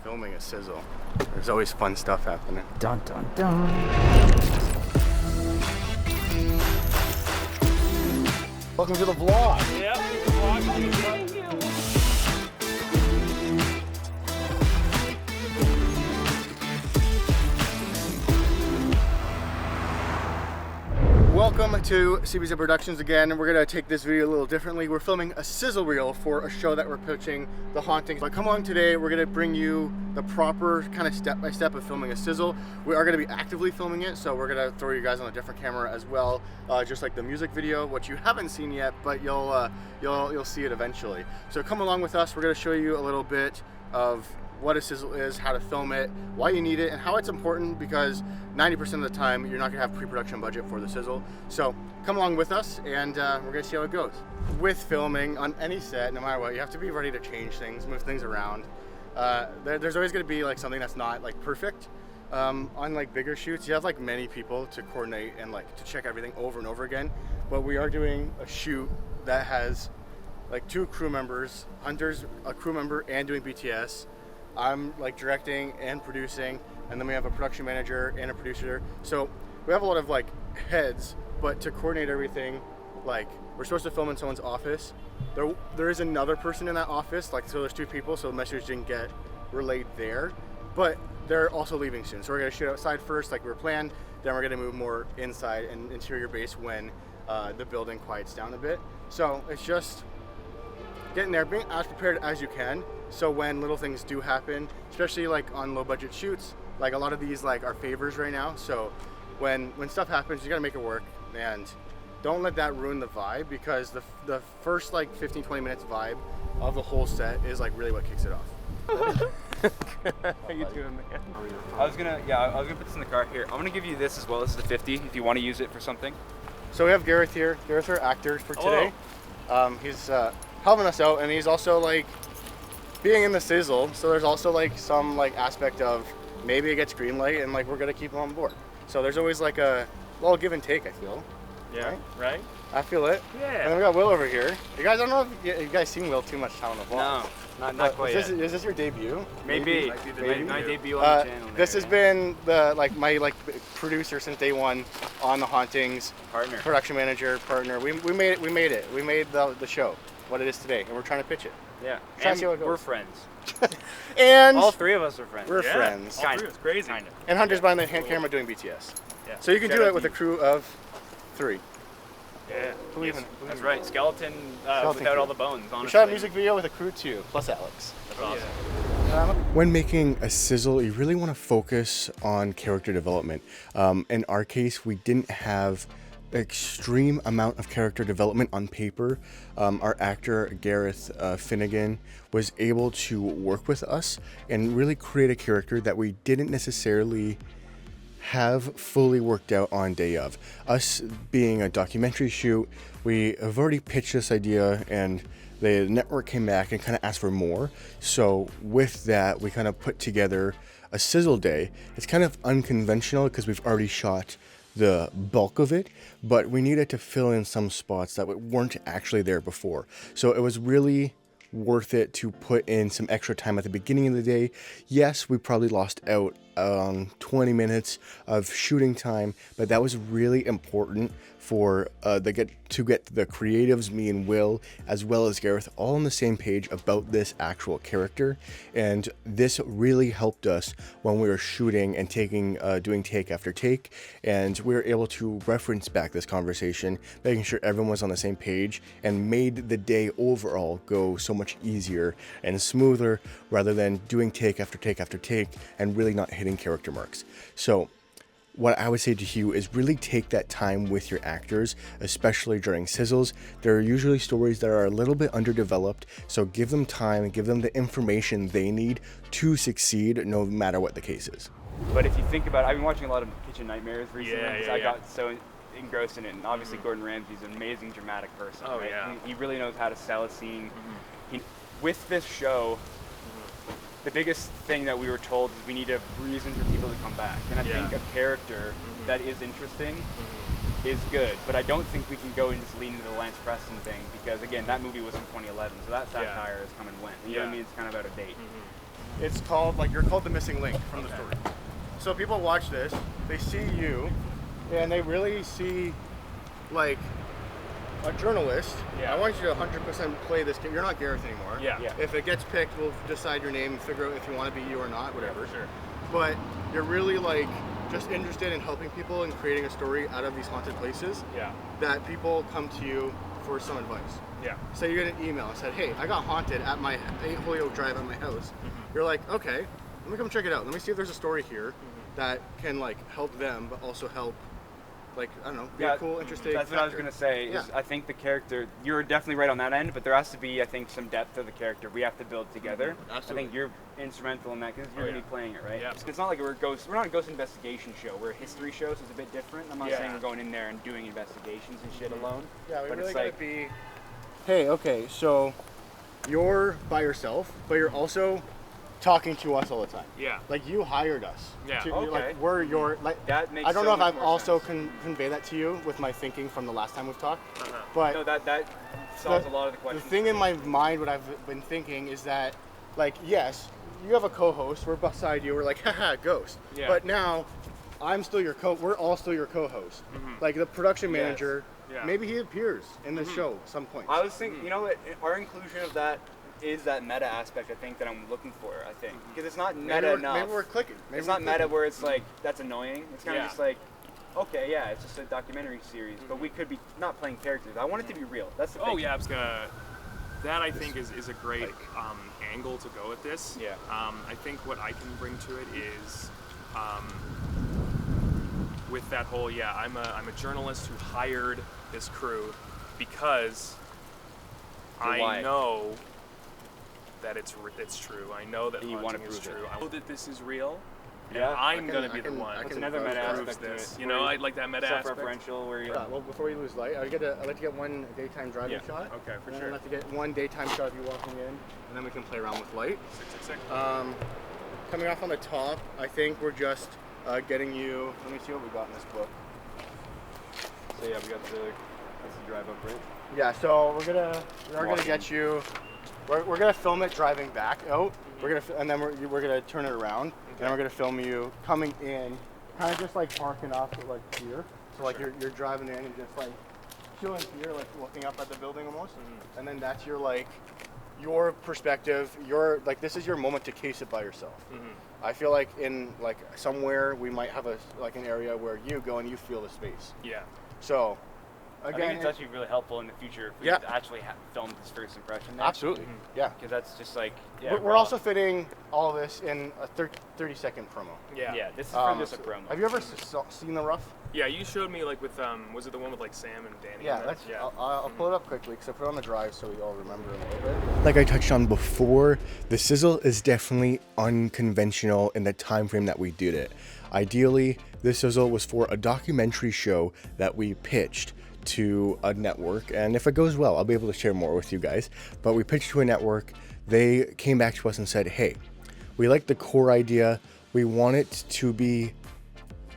filming a Sizzle. There's always fun stuff happening. Dun dun dun. Welcome to the vlog. Yep, vlog. Welcome to CBZ Productions again. We're gonna take this video a little differently. We're filming a sizzle reel for a show that we're pitching, The Hauntings. But come along today, we're gonna bring you the proper kind of step-by-step of filming a sizzle. We are gonna be actively filming it, so we're gonna throw you guys on a different camera as well, just like the music video, which you haven't seen yet, but you'll see it eventually. So come along with us. We're gonna show you a little bit of what a sizzle is, how to film it, why you need it, and how it's important, because 90% of the time you're not gonna have pre-production budget for the sizzle. So come along with us and we're gonna see how it goes. With filming on any set, no matter what, you have to be ready to change things, move things around. There's always gonna be like something that's not like perfect. On like bigger shoots, you have like many people to coordinate and like to check everything over and over again. But we are doing a shoot that has like 2 crew members, Hunter's a crew member and doing BTS. I'm like directing and producing, and then we have a production manager and a producer. So we have a lot of like heads, but to coordinate everything, like we're supposed to film in someone's office. There is another person in that office, like so there's 2 people, so the message didn't get relayed there, but they're also leaving soon. So we're gonna shoot outside first like we were planned, then we're gonna move more inside and interior base when the building quiets down a bit. So it's just getting there, being as prepared as you can, so when little things do happen, especially like on low budget shoots, like a lot of these like are favors right now, so when stuff happens, you gotta make it work, and don't let that ruin the vibe, because the first like 15-20 minutes vibe of the whole set is like really what kicks it off. How you doing, man? I was gonna put this in the car here. I'm gonna give you this as well. This is the 50 if you want to use it for something. So we have Gareth here. Gareth, our actor for today. He's helping us out, and he's also like being in the sizzle, so there's also like some like aspect of maybe it gets green light and like we're gonna keep him on board. So there's always like a little give and take, I feel. Yeah, right? I feel it. Yeah. And then we got Will over here. You guys, I don't know if you guys seen Will too much time on the vlog. No, not quite yet. Is this your debut? Maybe. My debut on the channel. This has been my producer since day one on The Hauntings. Partner. Production manager, partner. We made it. We made the show what it is today, and we're trying to pitch it. Yeah. And we're friends. And all 3 of us are friends. We're friends. Kind of. Crazy. Kind of. And Hunter's behind the hand camera doing BTS. Yeah. So you can do it with a crew of 3. Yeah. Believe in That's right. Skeleton without crew. all the bones, honestly. We shot a music video with a crew 2, plus Alex. That's awesome. When making a sizzle, you really want to focus on character development. In our case, we didn't have extreme amount of character development on paper. Our actor Gareth Finnegan was able to work with us and really create a character that we didn't necessarily have fully worked out on day of. Us being a documentary shoot, we have already pitched this idea, and the network came back and kind of asked for more. So with that, we kind of put together a sizzle day. It's kind of unconventional because we've already shot the bulk of it, but we needed to fill in some spots that weren't actually there before. So it was really worth it to put in some extra time at the beginning of the day. Yes, we probably lost out on 20 minutes of shooting time, but that was really important for to get the creatives, me and Will, as well as Gareth, all on the same page about this actual character. And this really helped us when we were shooting and doing take after take, and we were able to reference back this conversation, making sure everyone was on the same page, and made the day overall go so much easier and smoother, rather than doing take after take after take and really not hitting character marks. So what I would say to you is really take that time with your actors, especially during sizzles. There are usually stories that are a little bit underdeveloped, so give them time and give them the information they need to succeed, no matter what the case is. But if you think about it, I've been watching a lot of Kitchen Nightmares recently, because I yeah. got so engrossed in it, and obviously Gordon Ramsay's an amazing dramatic person. Oh, right? yeah. He really knows how to sell a scene. With this show, the biggest thing that we were told is we need a reason for people to come back. And I think a character that is interesting is good, but I don't think we can go and just lean into the Lance Preston thing, because again, that movie was in 2011, so that satire has come and went. You know what I mean? It's kind of out of date. It's called, like, you're called the missing link from the story. So people watch this, they see you, and they really see, like, a journalist. I want you to 100% play this game. You're not Gareth anymore. If it gets picked, we'll decide your name and figure out if you want to be you or not, whatever. Sure. But you're really, like, just interested in helping people and creating a story out of these haunted places. That people come to you for some advice. So you get an email and said, hey, I got haunted at my 8 Holyoke Drive at my house. You're like, okay, let me come check it out. Let me see if there's a story here that can, like, help them, but also help, like, I don't know, be a cool, interesting That's what I was going to say. Is I think the character, you're definitely right on that end, but there has to be, I think, some depth of the character we have to build together. I think you're instrumental in that because you're going to be playing it, right? It's not like we're not a ghost investigation show. We're a history show, so it's a bit different. I'm not saying we're going in there and doing investigations and shit alone. We but really it's gotta like, be, hey, okay, so you're by yourself, but you're also talking to us all the time. Like, you hired us. Like, we're your, like, that makes I don't so know if much I've more also sense. conveyed that to you with my thinking from the last time we've talked. But no, that solves a lot of the questions. The thing in my mind, what I've been thinking is that, like, yes, you have a co-host, we're beside you, we're like, haha, ghost. But now, I'm still your we're all still your co-host. Like, the production manager, maybe he appears in the show at some point. I was thinking, you know what, our inclusion of that is that meta aspect, I think, that I'm looking for, I think. Because it's not meta enough. Maybe we're clicking. It's not meta where it's like, that's annoying. It's kind of just like, okay, yeah, it's just a documentary series, but we could be not playing characters. I want it to be real. That's the thing. Oh, yeah, I was gonna... That, I think, is a great angle to go with this. I think what I can bring to it is... with that whole, I'm a journalist who hired this crew because I know that it's true. I know that haunting is true. I know that this is real. I'm gonna be the one. It's another meta aspect to this. it. You know, I like that meta aspect. Self-referential where you... well, before we lose light, I'd like to get one daytime driving shot. Okay, for and sure. I'd like to get one daytime shot of you walking in, and then we can play around with light. 666. Coming off on the top, I think we're just getting you. Let me see what we got in this book. So yeah, we got that's the drive up, right? Yeah, so we're gonna get you. We're gonna film it driving back out. And then we're gonna turn it around, and then we're gonna film you coming in, kind of just like parking up like here. So like you're driving in and just like chilling here, like looking up at the building almost. And then that's your perspective. This is your moment to case it by yourself. I feel like in like somewhere we might have an area where you go and you feel the space. So. Again, I think it's actually really helpful in the future if we actually filmed this first impression there. Absolutely, Because that's just like, we're also fitting all of this in a 30-second promo. This is from just a promo. Have you ever seen The Rough? Yeah, you showed me like with, was it the one with like Sam and Danny? I'll pull it up quickly because I put it on the drive so we all remember a little bit. Like I touched on before, the Sizzle is definitely unconventional in the time frame that we did it. Ideally, this Sizzle was for a documentary show that we pitched to a network, and if it goes well, I'll be able to share more with you guys. But we pitched to a network. They came back to us and said, hey, we like the core idea. We want it to be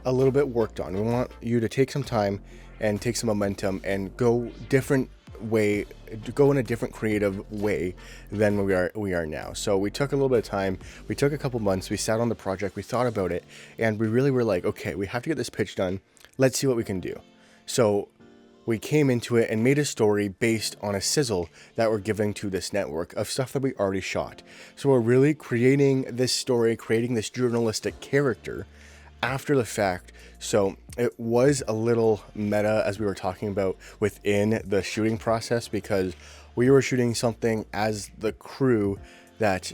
a little bit worked on. We want you to take some time and take some momentum and go in a different creative way than we are now. So we took a little bit of time. We took a couple months. We sat on the project. We thought about it, and we really were like, okay, we have to get this pitch done. Let's see what we can do. So we came into it and made a story based on a sizzle that we're giving to this network of stuff that we already shot. So we're really creating this story, creating this journalistic character after the fact. So it was a little meta, as we were talking about, within the shooting process, because we were shooting something as the crew that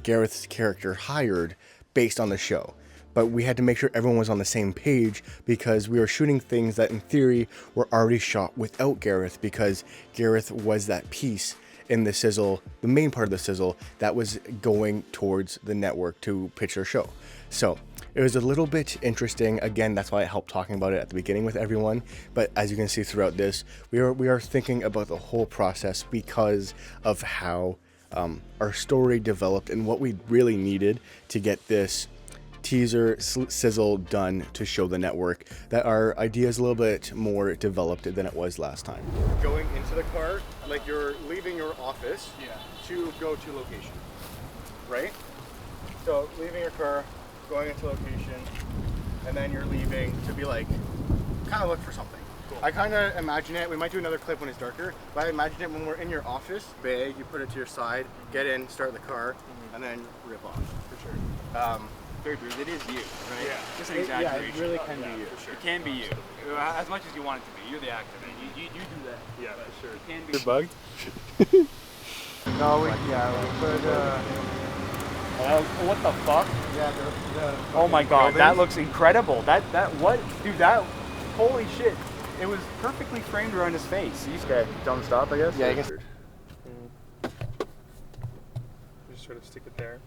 Gareth's character hired based on the show. But we had to make sure everyone was on the same page because we were shooting things that in theory were already shot without Gareth, because Gareth was that piece in the sizzle, the main part of the sizzle that was going towards the network to pitch their show. So it was a little bit interesting. Again, that's why I helped talking about it at the beginning with everyone. But as you can see throughout this, we are thinking about the whole process because of how our story developed and what we really needed to get this teaser sizzle done to show the network that our idea is a little bit more developed than it was last time. Going into the car, like you're leaving your office to go to location, right? So leaving your car, going into location, and then you're leaving to be like, kind of look for something. Cool. I kind of imagine it, we might do another clip when it's darker, but I imagine it when we're in your office, bay, you put it to your side, get in, start the car, and then rip off, for sure. Very brief. It is you, right? Yeah. Just an exaggeration. Yeah, it really can be you. For sure. It can be you. As much as you want it to be. You're the actor, man. You do that. Yeah, for sure. It can be. You're bugged? No, we put, what the fuck? yeah, Oh my god, buildings. that looks incredible. That what? Dude, that, holy shit. It was perfectly framed around his face. Okay, tell him to stop, I guess? Yeah, you can. Just sort of stick it there.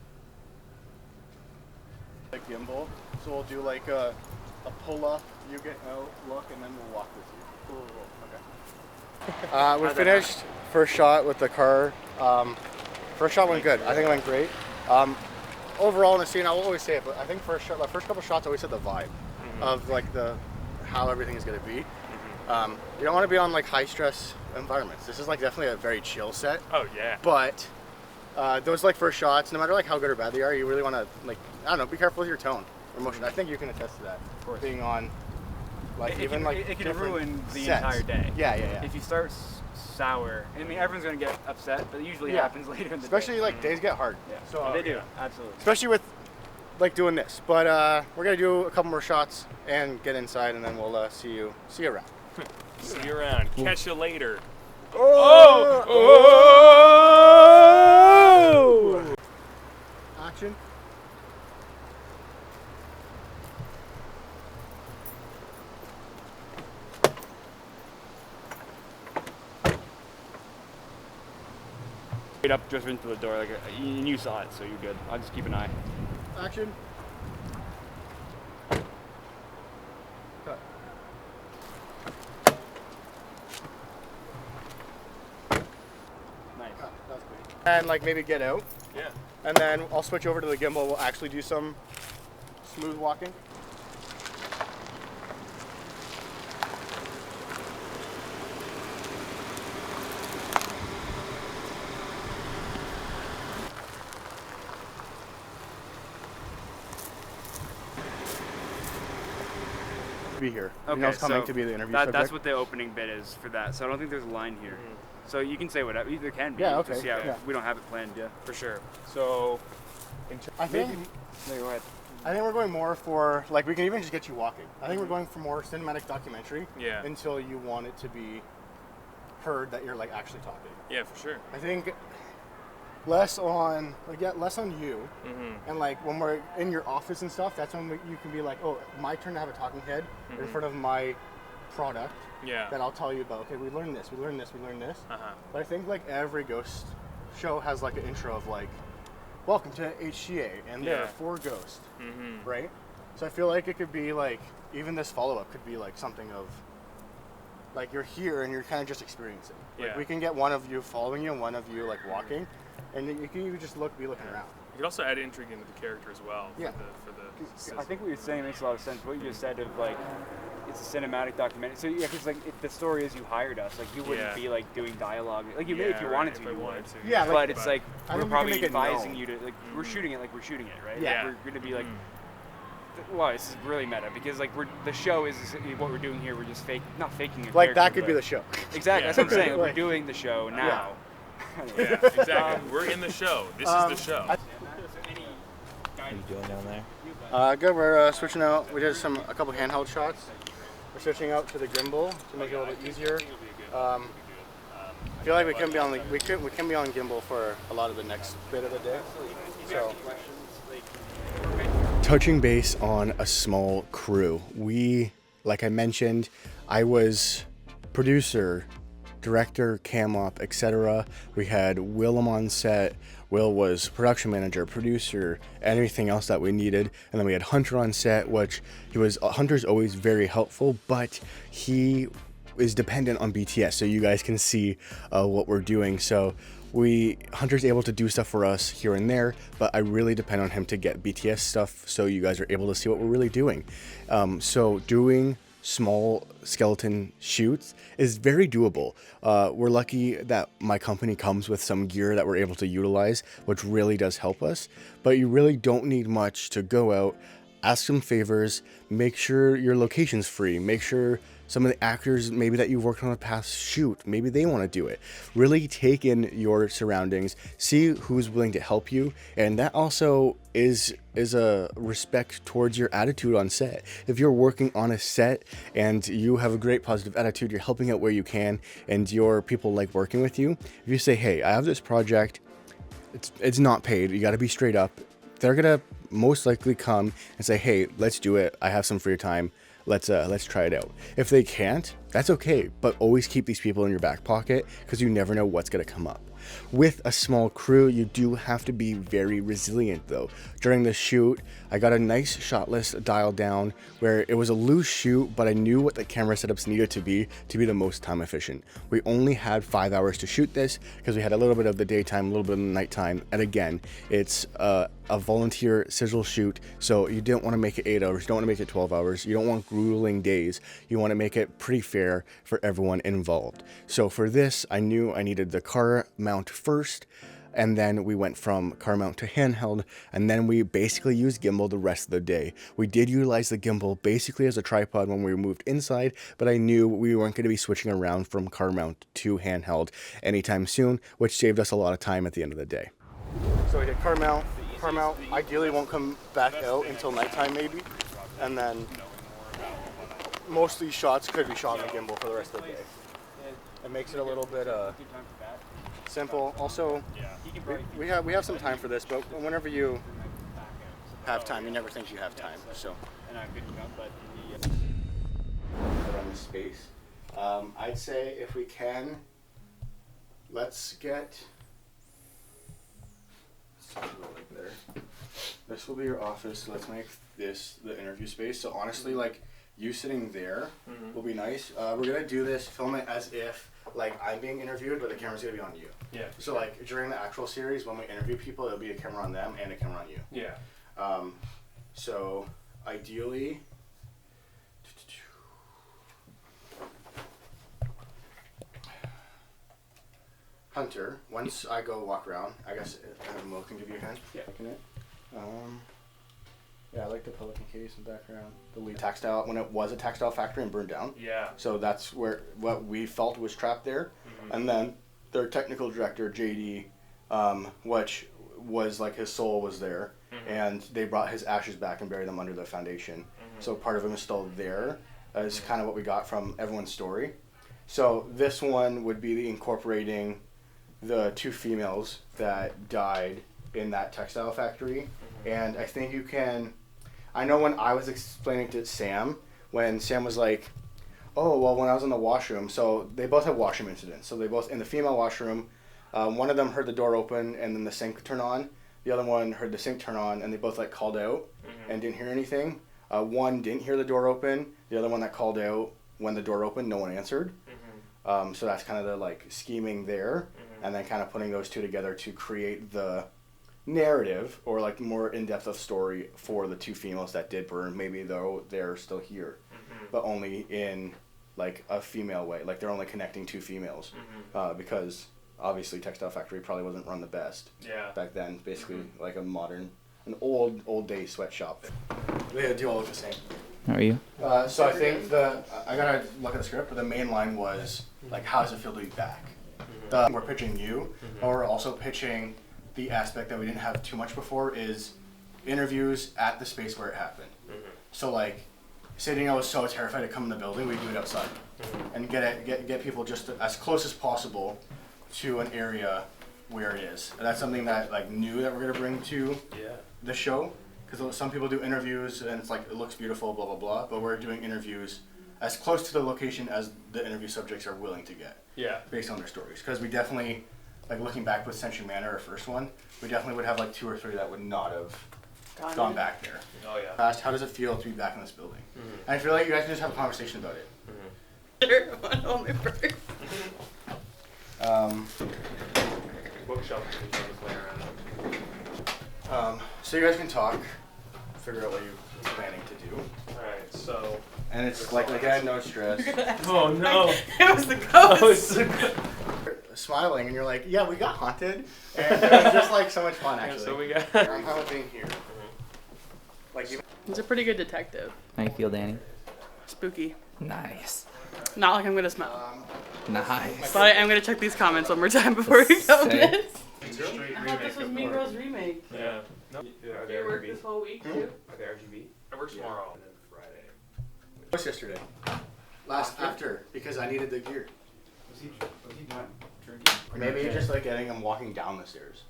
A gimbal, so we'll do like a pull up, you get out, look, and then we'll walk with you. Cool. Okay. We're finished. First shot with the car. First shot went good. I think it went great. Overall in the scene, I will always say it, but I think first couple shots always set the vibe of like how everything is going to be. You don't want to be on like high stress environments. This is like definitely a very chill set. Oh yeah. But those like first shots, no matter like how good or bad they are, you really want to like, I don't know, be careful with your tone or emotion. I think you can attest to that. Of course. Being on like it can ruin the sets. entire day. Yeah. If you start sour, I mean everyone's gonna get upset, but it usually happens later in the day. Especially like days get hard. Yeah. So they do, absolutely. Especially with like doing this. But we're gonna do a couple more shots and get inside, and then we'll see you around. See you around. Catch you later. Oh! Action. Straight up just into the door, like, and you saw it, so you're good. I'll just keep an eye. Action. Cut. Nice. That's great. And like maybe get out. Yeah. And then I'll switch over to the gimbal. We'll actually do some smooth walking. Be here. Okay, You know, it's coming so to be the interview that's subject. what the opening bit is for that. So I don't think there's a line here. So you can say whatever. There can be. Yeah, okay. Just, Yeah. we don't have it planned. Yeah. For sure. So, I think No, go ahead. I think we're going more for like we can even just get you walking. I think we're going for more cinematic documentary. Yeah. Until you want it to be heard that you're like actually talking. yeah, for sure. I think less on you, and like when we're in your office and stuff, that's when you can be like, oh, my turn to have a talking head in front of my product. Yeah. That I'll tell you about. Okay, we learned this. Uh-huh. But I think like every ghost show has like an intro of like, welcome to HCA, and there are 4 ghosts, right? So I feel like it could be like, even this follow-up could be like something of, like you're here and you're kind of just experiencing. Like Yeah. we can get one of you following you and one of you like walking, and you can even just be looking around. You could also add intrigue into the character as well. Yeah. For the I think what you're saying makes a lot of sense. What you just said of like, it's a cinematic documentary. So yeah, because like if the story is you hired us, like you wouldn't be like doing dialogue. Like you may if you wanted to, you would. Yeah, But it's like I we're think we can probably make it advising known. you to like we're shooting it like we're shooting it, right? Yeah. Like, we're gonna be like. Wow, this is really meta because like the show is what we're doing here. We're just not faking it. Like that could be the show. Exactly. Yeah. That's what I'm saying. Like, Like- we're doing the show now. Yeah, exactly. We're in the show. This is the show. What are you doing down there? Good. We're switching out. We did a couple handheld shots. We're switching out to the gimbal to make it a little bit easier. I feel like we can be on gimbal for a lot of the next bit of the day. So. Touching base on a small crew. Like I mentioned, I was producer, director, cam op, etc. We had Willem on set. Will was production manager, producer, anything else that we needed. And then we had Hunter on set, Hunter's always very helpful, but he is dependent on BTS, so you guys can see what we're doing. So Hunter's able to do stuff for us here and there, but I really depend on him to get BTS stuff so you guys are able to see what we're really doing. So doing small skeleton shoots is very doable. We're lucky that my company comes with some gear that we're able to utilize, which really does help us. But you really don't need much to go out, ask some favors, make sure your location's free, make sure some of the actors maybe that you've worked on in the past shoot, maybe they want to do it. Really take in your surroundings, see who's willing to help you, and that also is a respect towards your attitude on set. If you're working on a set and you have a great positive attitude, you're helping out where you can, and your people like working with you, if you say, hey, I have this project, it's not paid, you got to be straight up, they're gonna most likely come and say, hey, let's do it, I have some free time, let's try it out. If they can't, that's okay, but always keep these people in your back pocket because you never know what's going to come up. With a small crew, you do have to be very resilient though. During the shoot, I got a nice shot list dialed down where it was a loose shoot, but I knew what the camera setups needed to be the most time efficient. We only had 5 hours to shoot this because we had a little bit of the daytime, a little bit of the nighttime, and again, it's a volunteer Sizzle shoot, so you don't want to make it 8 hours, you don't want to make it 12 hours, you don't want grueling days, you want to make it pretty fair for everyone involved. So for this, I knew I needed the car mount first, and then we went from car mount to handheld, and then we basically used gimbal the rest of the day. We did utilize the gimbal basically as a tripod when we moved inside, but I knew we weren't going to be switching around from car mount to handheld anytime soon, which saved us a lot of time at the end of the day. So we did car mount. Car mount ideally won't come back out until nighttime maybe, and then most of these shots could be shot on the gimbal for the rest of the day. It makes it a little bit simple. Also, we have some time for this, but whenever you have time, you never think you have time. So around the space, I'd say if we can, let's get. Like there. This will be your office. So let's make this the interview space. So honestly, like you sitting there will be nice. We're gonna do this, film it as if like I'm being interviewed, but the camera's gonna be on you. Yeah. So like during the actual series, when we interview people, it'll be a camera on them and a camera on you. Yeah. So ideally. Hunter, once I go walk around, I guess Mo can give you a hand. Yeah. Yeah, I like the Pelican case in the background. The lead textile, when it was a textile factory and burned down. Yeah. So that's where what we felt was trapped there. Mm-hmm. And then their technical director, JD, which was like his soul was there. Mm-hmm. And they brought his ashes back and buried them under the foundation. Mm-hmm. So part of him is still there. Is kind of what we got from everyone's story. So this one would be the incorporating the 2 females that died in that textile factory. Mm-hmm. And I think you can, I know when I was explaining to Sam, when Sam was like, oh, well, when I was in the washroom, so they both have washroom incidents. So they both, in the female washroom, one of them heard the door open and then the sink turn on. The other one heard the sink turn on and they both like called out and didn't hear anything. One didn't hear the door open. The other one that called out when the door opened, no one answered. Mm-hmm. So that's kind of the like scheming there. And then kind of putting those 2 together to create the narrative or like more in-depth of story for the 2 females that did burn, maybe though they're still here, but only in like a female way, like they're only connecting 2 females, because obviously textile factory probably wasn't run the best back then, basically like a modern, an old day sweatshop. They do all look the same. How are you? So I think I gotta look at the script, but the main line was like, how does it feel to be back? We're pitching you, but we're also pitching the aspect that we didn't have too much before is interviews at the space where it happened. So like, say I was so terrified to come in the building, we do it outside and get people just as close as possible to an area where it is. And that's something that like new that we're gonna bring to the show, because some people do interviews and it's like it looks beautiful, blah blah blah, but we're doing interviews as close to the location as the interview subjects are willing to get. Yeah. Based on their stories. Because we definitely, like looking back with Century Manor, our first one, we definitely would have like 2 or 3 that would not have gone back there. Oh yeah. How does it feel to be back in this building? And I feel like you guys can just have a conversation about it. Sure, one only first. Bookshelf is laying around. So you guys can talk, figure out what you planning to do. Alright, so. And it's like again, no stress. Oh no! It was the ghost. Smiling, and you're like, yeah, we got haunted, and it was just like so much fun actually. So we got. I'm kind of being here. Like even. He's a pretty good detective. How you feel, Danny? Spooky. Nice. Not like I'm gonna smell. Nice. But I am gonna check these comments one more time before we go Say. this. It's a straight I thought this was remake of Megro's remake. Yeah. No. Are Do they you work RGB? this whole week too? Are they RGB? I work tomorrow. And then Friday. What's yesterday? After because I needed the gear. Was he not drinking? Maybe just like getting him walking down the stairs.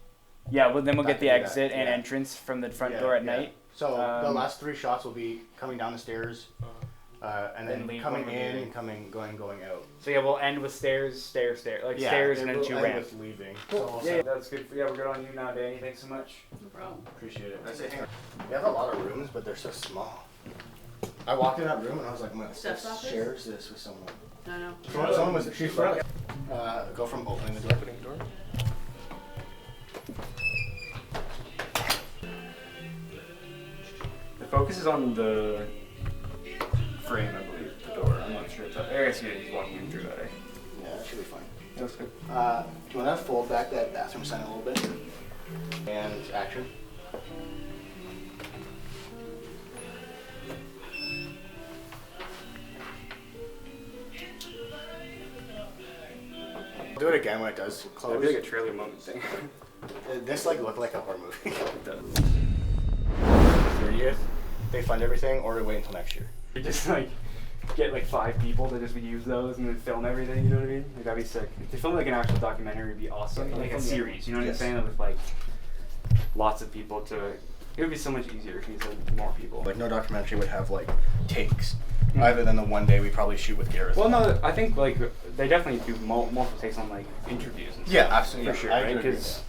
Yeah, well then we'll That get the could be exit that, and yeah. entrance from the front Yeah, door at yeah. night. So the last 3 shots will be coming down the stairs, and Then then leave coming one in, remaining. going out. So yeah, we'll end with stairs, stairs, like Yeah, stairs it and then will 2 end ramps. with leaving. Cool. So Yeah, that's good. Yeah, we're good on you now, Danny. Thanks so much. No problem. appreciate it. We have a lot of rooms, but they're so small. I walked in that room and I was like, my Steph's sister office? shares this with someone. No, no. Someone was she's like, go from opening the door. Opening the door. The focus is on the frame, I believe, the door. I'm not sure if that. I guess he's walking in through that. Eh? Yeah, that should be fine. That's good. Do you want to fold back that bathroom sign a little bit? And action. Do it again when it does close. That'd be like a trailer moment thing. This like looked like a horror movie. It does. 30th, they fund everything, or we wait until next year. You just like get like 5 people to just use those and then film everything. You know what I mean? Like that'd be sick. If they film like an actual documentary, it'd be awesome. Like a series. You know what Yes. I'm saying? With like lots of people to. It would be so much easier if you said more people. Like no documentary would have like takes, other than the one day we probably shoot with Gareth. Well, no, I think like they definitely do multiple takes on like interviews and stuff. Yeah, absolutely. For sure, I right? do agree with Because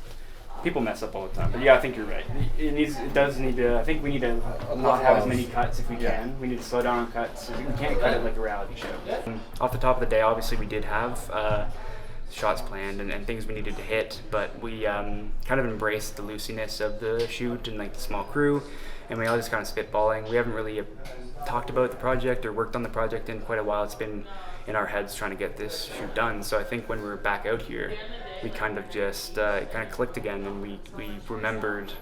people mess up all the time. But yeah, I think you're right. It does need to. I think we need to not have as many cuts if we can. We need to slow down on cuts. We can't cut it like a reality show. Off the top of the day, obviously we did have shots planned and things we needed to hit, but we kind of embraced the loosiness of the shoot and like the small crew, and we all just kind of spitballing. We haven't really talked about the project or worked on the project in quite a while. It's been in our heads trying to get this shoot done. So I think when we were back out here, we kind of just kind of clicked again, and we remembered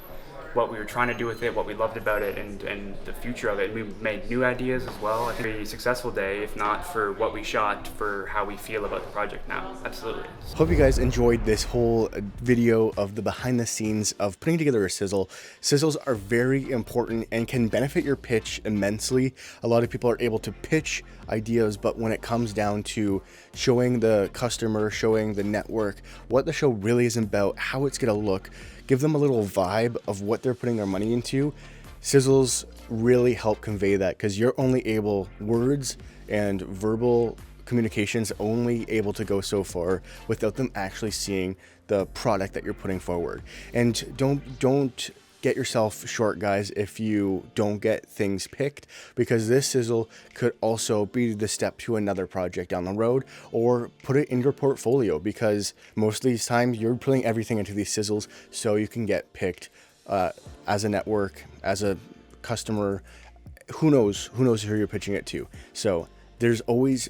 what we were trying to do with it, what we loved about it, and the future of it. And we made new ideas as well. I think it was a successful day, if not for what we shot, for how we feel about the project now. Absolutely. Hope you guys enjoyed this whole video of the behind the scenes of putting together a sizzle. Sizzles are very important and can benefit your pitch immensely. A lot of people are able to pitch ideas, but when it comes down to showing the customer, showing the network what the show really is about, how it's gonna look, give them a little vibe of what they're putting their money into, sizzles really help convey that, because you're only able, words and verbal communications only able to go so far without them actually seeing the product that you're putting forward. And don't get yourself short, guys, if you don't get things picked, because this sizzle could also be the step to another project down the road, or put it in your portfolio, because most of these times you're putting everything into these sizzles so you can get picked as a network, as a customer. Who knows who you're pitching it to. So there's always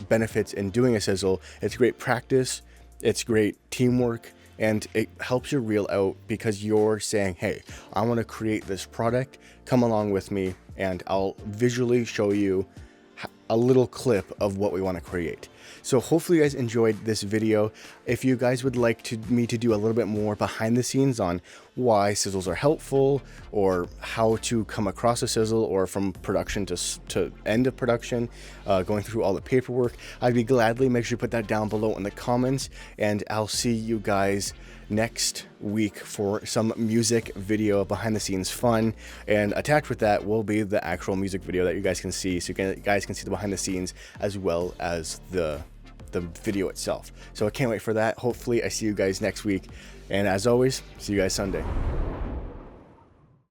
benefits in doing a sizzle. It's great practice, it's great teamwork, and it helps your reel out, because you're saying, hey, I want to create this product, come along with me, and I'll visually show you a little clip of what we want to create. So hopefully you guys enjoyed this video. If you guys would like me to do a little bit more behind the scenes on why sizzles are helpful, or how to come across a sizzle, or from production to end of production, going through all the paperwork, I'd be gladly make sure you put that down below in the comments, and I'll see you guys next week for some music video behind the scenes fun, and attached with that will be the actual music video that you guys can see, so you guys can see the behind the scenes as well as the video itself. So I can't wait for that. Hopefully I see you guys next week, and as always, see you guys Sunday.